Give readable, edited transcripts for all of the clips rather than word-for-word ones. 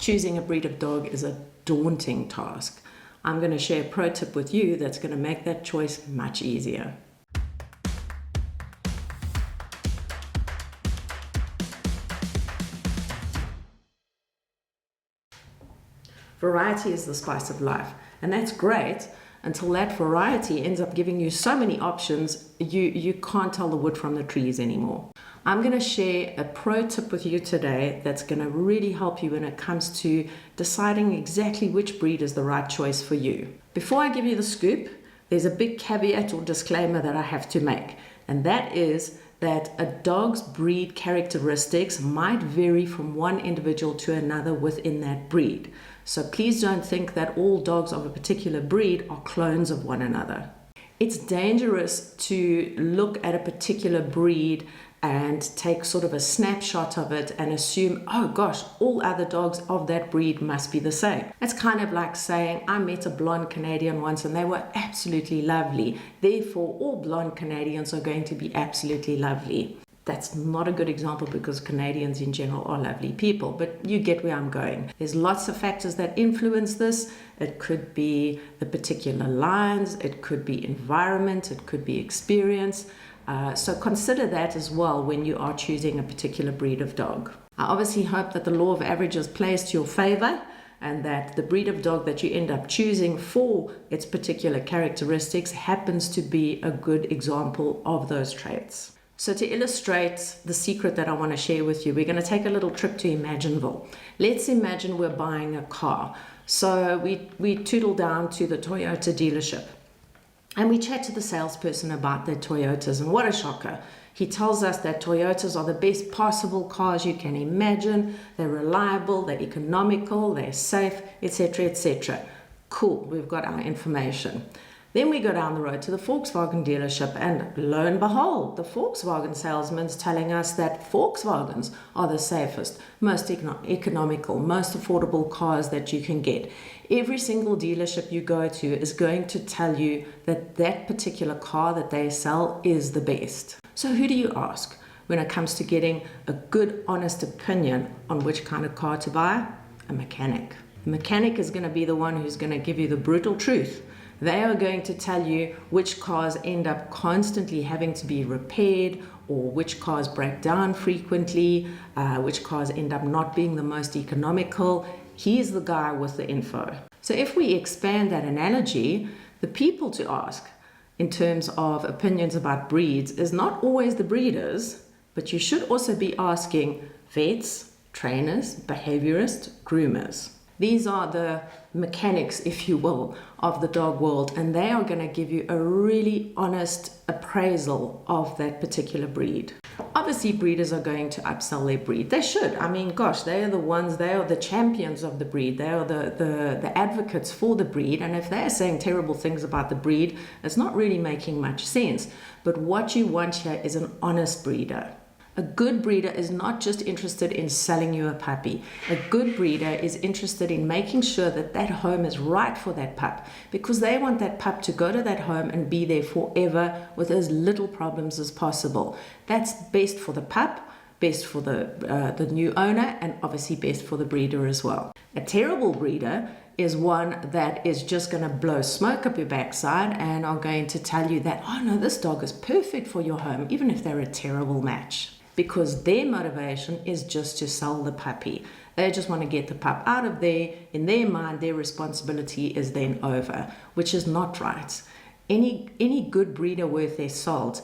choosing a breed of dog is a daunting task. I'm going to share a pro tip with you that's going to make that choice much easier. Variety is the spice of life, and that's great until that variety ends up giving you so many options you can't tell the wood from the trees anymore. I'm going to share a pro tip with you today that's going to really help you when it comes to deciding exactly which breed is the right choice for you. Before I give you the scoop, there's a big caveat or disclaimer that I have to make, and that is that a dog's breed characteristics might vary from one individual to another within that breed. So please don't think that all dogs of a particular breed are clones of one another. It's dangerous to look at a particular breed and take sort of a snapshot of it and assume, oh gosh, all other dogs of that breed must be the same. It's kind of like saying, I met a blonde Canadian once and they were absolutely lovely, therefore all blonde Canadians are going to be absolutely lovely. That's not a good example because Canadians in general are lovely people, but you get where I'm going. There's lots of factors that influence this. It could be the particular lines, it could be environment, it could be experience. So consider that as well when you are choosing a particular breed of dog. I obviously hope that the law of averages plays to your favor and that the breed of dog that you end up choosing for its particular characteristics happens to be a good example of those traits. So to illustrate the secret that I want to share with you, we're going to take a little trip to Imagineville. Let's imagine we're buying a car. So we tootle down to the Toyota dealership. And we chat to the salesperson about their Toyotas, and what a shocker. He tells us that Toyotas are the best possible cars you can imagine. They're reliable, they're economical, they're safe, etc., etc. Cool, we've got our information. Then we go down the road to the Volkswagen dealership, and lo and behold, the Volkswagen salesman's telling us that Volkswagens are the safest, most economical, most affordable cars that you can get. Every single dealership you go to is going to tell you that that particular car that they sell is the best. So who do you ask when it comes to getting a good, honest opinion on which kind of car to buy? A mechanic. The mechanic is going to be the one who's going to give you the brutal truth. They are going to tell you which cars end up constantly having to be repaired, or which cars break down frequently, which cars end up not being the most economical. He's the guy with the info. So if we expand that analogy, the people to ask in terms of opinions about breeds is not always the breeders, but you should also be asking vets, trainers, behaviorists, groomers. These are the mechanics, if you will, of the dog world, and they are going to give you a really honest appraisal of that particular breed. Obviously, breeders are going to upsell their breed. They should. I mean, gosh, they are the ones, they are the champions of the breed. They are the advocates for the breed, and if they're saying terrible things about the breed, it's not really making much sense. But what you want here is an honest breeder. A good breeder is not just interested in selling you a puppy. A good breeder is interested in making sure that that home is right for that pup, because they want that pup to go to that home and be there forever with as little problems as possible. That's best for the pup, best for the new owner, and obviously best for the breeder as well. A terrible breeder is one that is just going to blow smoke up your backside and are going to tell you that, oh no, this dog is perfect for your home, even if they're a terrible match. Because their motivation is just to sell the puppy. They just want to get the pup out of there. In their mind, their responsibility is then over, which is not right. Any good breeder worth their salt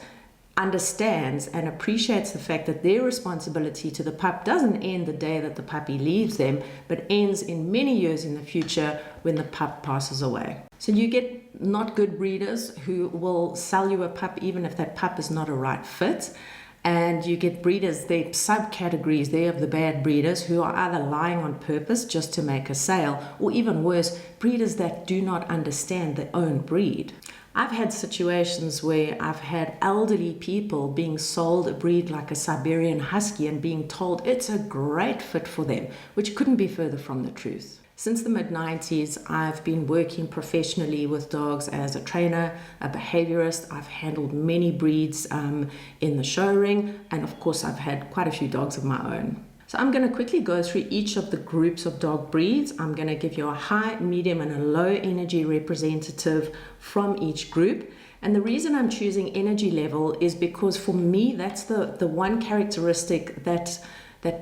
understands and appreciates the fact that their responsibility to the pup doesn't end the day that the puppy leaves them, but ends in many years in the future when the pup passes away. So you get not good breeders who will sell you a pup even if that pup is not a right fit. And you get breeders, they're subcategories there of the bad breeders who are either lying on purpose just to make a sale, or even worse, breeders that do not understand their own breed. I've had situations where I've had elderly people being sold a breed like a Siberian Husky and being told it's a great fit for them, which couldn't be further from the truth. Since the mid-90s, I've been working professionally with dogs as a trainer, a behaviorist. I've handled many breeds in the show ring, and of course I've had quite a few dogs of my own. So I'm going to quickly go through each of the groups of dog breeds. I'm going to give you a high, medium, and a low energy representative from each group. And the reason I'm choosing energy level is because for me, that's the one characteristic that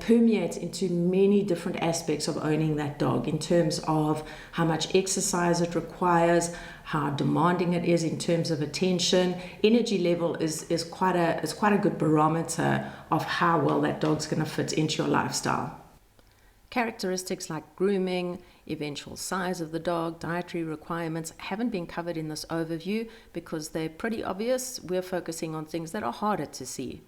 permeates into many different aspects of owning that dog, in terms of how much exercise it requires, how demanding it is in terms of attention. Energy level is quite a good barometer of how well that dog's going to fit into your lifestyle. Characteristics like grooming, eventual size of the dog, dietary requirements haven't been covered in this overview because they're pretty obvious. We're focusing on things that are harder to see.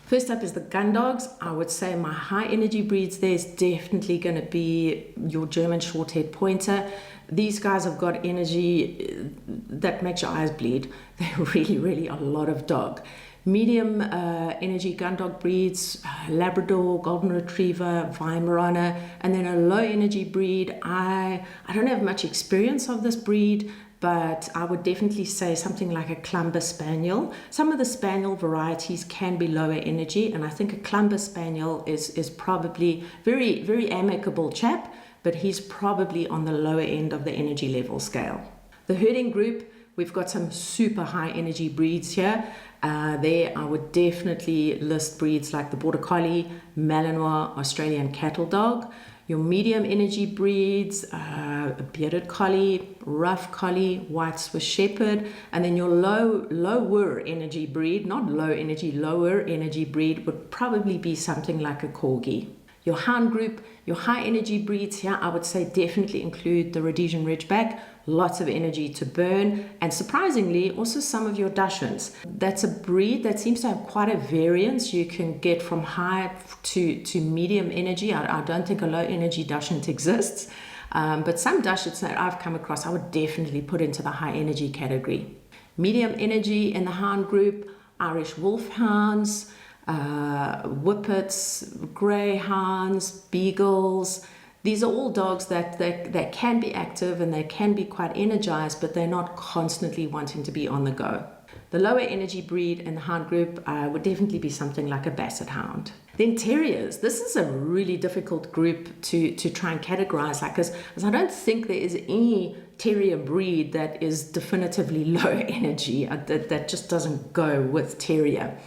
First up is the Gundogs. I would say my high energy breeds there is definitely going to be your German short-haired pointer. These guys have got energy that makes your eyes bleed. They're really, really a lot of dog. Medium energy Gundog breeds, Labrador, Golden Retriever, Weimaraner, and then a low energy breed. I don't have much experience of this breed, but I would definitely say something like a Clumber Spaniel. Some of the Spaniel varieties can be lower energy, and I think a Clumber Spaniel is probably very, very amicable chap, but he's probably on the lower end of the energy level scale. The herding group, we've got some super high energy breeds here. There I would definitely list breeds like the Border Collie, Malinois, Australian Cattle Dog. Your medium energy breeds, a Bearded Collie, Rough Collie, White Swiss Shepherd, and then your lower energy breed, not low energy, lower energy breed would probably be something like a Corgi. Your hound group, your high energy breeds here, I would say definitely include the Rhodesian Ridgeback, lots of energy to burn, and surprisingly also some of your Dachshunds. That's a breed that seems to have quite a variance. You can get from high to medium energy. I don't think a low energy Dachshund exists, but some Dachshunds that I've come across I would definitely put into the high energy category. Medium energy in the hound group, Irish Wolfhounds, Whippets, Greyhounds, Beagles. These are all dogs that can be active and they can be quite energized, but they're not constantly wanting to be on the go. The lower energy breed in the hound group would definitely be something like a Basset Hound. Then Terriers. This is a really difficult group to try and categorize, because I don't think there is any Terrier breed that is definitively low energy. That just doesn't go with Terrier.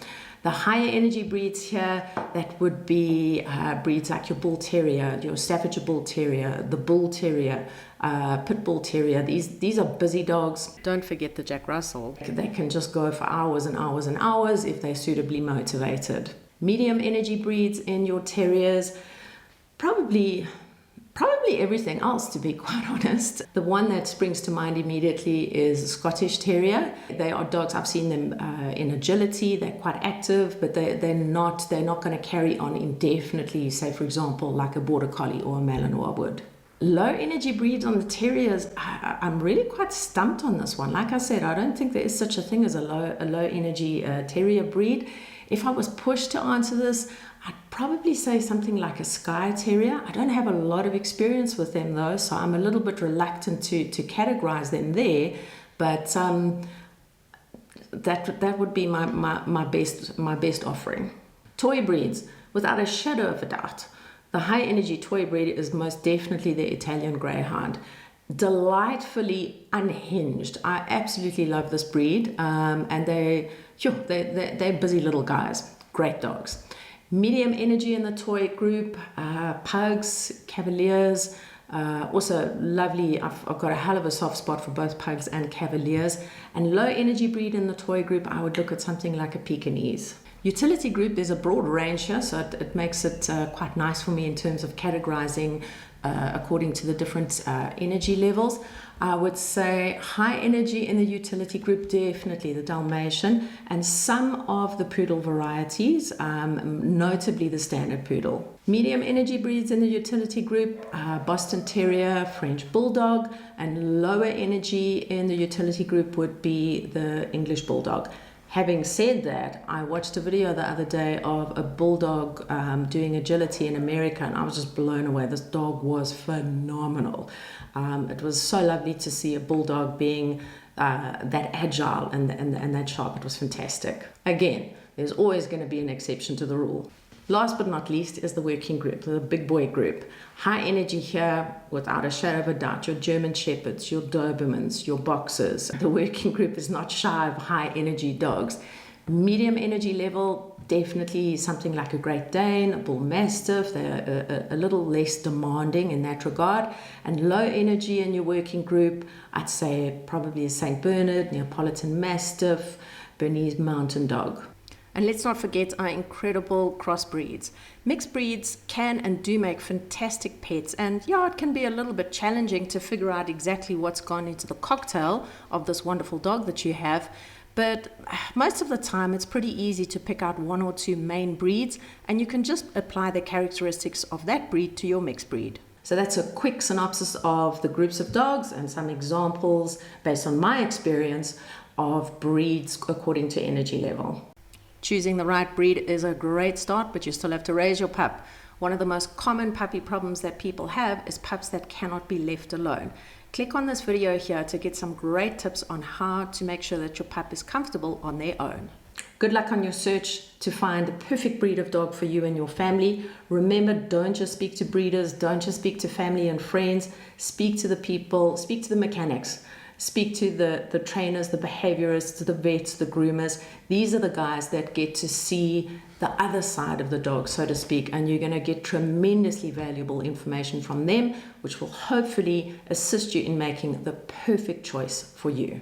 The higher energy breeds here, that would be breeds like your Bull Terrier, your Staffordshire Bull Terrier, the Bull Terrier, Pitbull Terrier. These are busy dogs. Don't forget the Jack Russell. They can just go for hours and hours and hours if they're suitably motivated. Medium energy breeds in your Terriers, probably everything else, to be quite honest. The one that springs to mind immediately is Scottish Terrier. They are dogs, I've seen them in agility, they're quite active, but they're not going to carry on indefinitely, say for example like a Border Collie or a Malinois would. Low energy breeds on the Terriers, I'm really quite stumped on this one. Like I said, I don't think there is such a thing as a low energy Terrier breed. If I was pushed to answer this, I'd probably say something like a Skye Terrier. I don't have a lot of experience with them though, so I'm a little bit reluctant to categorize them there, but that would be my best offering. Toy breeds, without a shadow of a doubt, the high energy toy breed is most definitely the Italian Greyhound. Delightfully unhinged. I absolutely love this breed, and they're busy little guys, great dogs. Medium energy in the toy group, Pugs, Cavaliers, also lovely. I've got a hell of a soft spot for both Pugs and Cavaliers. And low energy breed in the toy group, I would look at something like a Pekingese. Utility group, there's a broad range here, so it makes it quite nice for me in terms of categorizing according to the different energy levels. I would say high energy in the utility group, definitely the Dalmatian, and some of the Poodle varieties, notably the standard Poodle. Medium energy breeds in the utility group, Boston Terrier, French Bulldog, and lower energy in the utility group would be the English Bulldog. Having said that, I watched a video the other day of a bulldog doing agility in America, and I was just blown away. This dog was phenomenal. It was so lovely to see a bulldog being that agile and that sharp. It was fantastic. Again, there's always going to be an exception to the rule. Last but not least is the working group, the big boy group. High energy here, without a shadow of a doubt, your German Shepherds, your Dobermans, your Boxers. The working group is not shy of high energy dogs. Medium energy level, definitely something like a Great Dane, a Bull Mastiff. They're a little less demanding in that regard. And low energy in your working group, I'd say probably a St. Bernard, Neapolitan Mastiff, Bernese Mountain Dog. And let's not forget our incredible crossbreeds. Mixed breeds can and do make fantastic pets, and yeah, it can be a little bit challenging to figure out exactly what's gone into the cocktail of this wonderful dog that you have. But most of the time, it's pretty easy to pick out one or two main breeds, and you can just apply the characteristics of that breed to your mixed breed. So that's a quick synopsis of the groups of dogs and some examples based on my experience of breeds according to energy level. Choosing the right breed is a great start, but you still have to raise your pup. One of the most common puppy problems that people have is pups that cannot be left alone. Click on this video here to get some great tips on how to make sure that your pup is comfortable on their own. Good luck on your search to find the perfect breed of dog for you and your family. Remember, don't just speak to breeders, don't just speak to family and friends. Speak to the people, speak to the mechanics. Speak to the trainers, the behaviorists, the vets, the groomers. These are the guys that get to see the other side of the dog, so to speak, and you're going to get tremendously valuable information from them, which will hopefully assist you in making the perfect choice for you.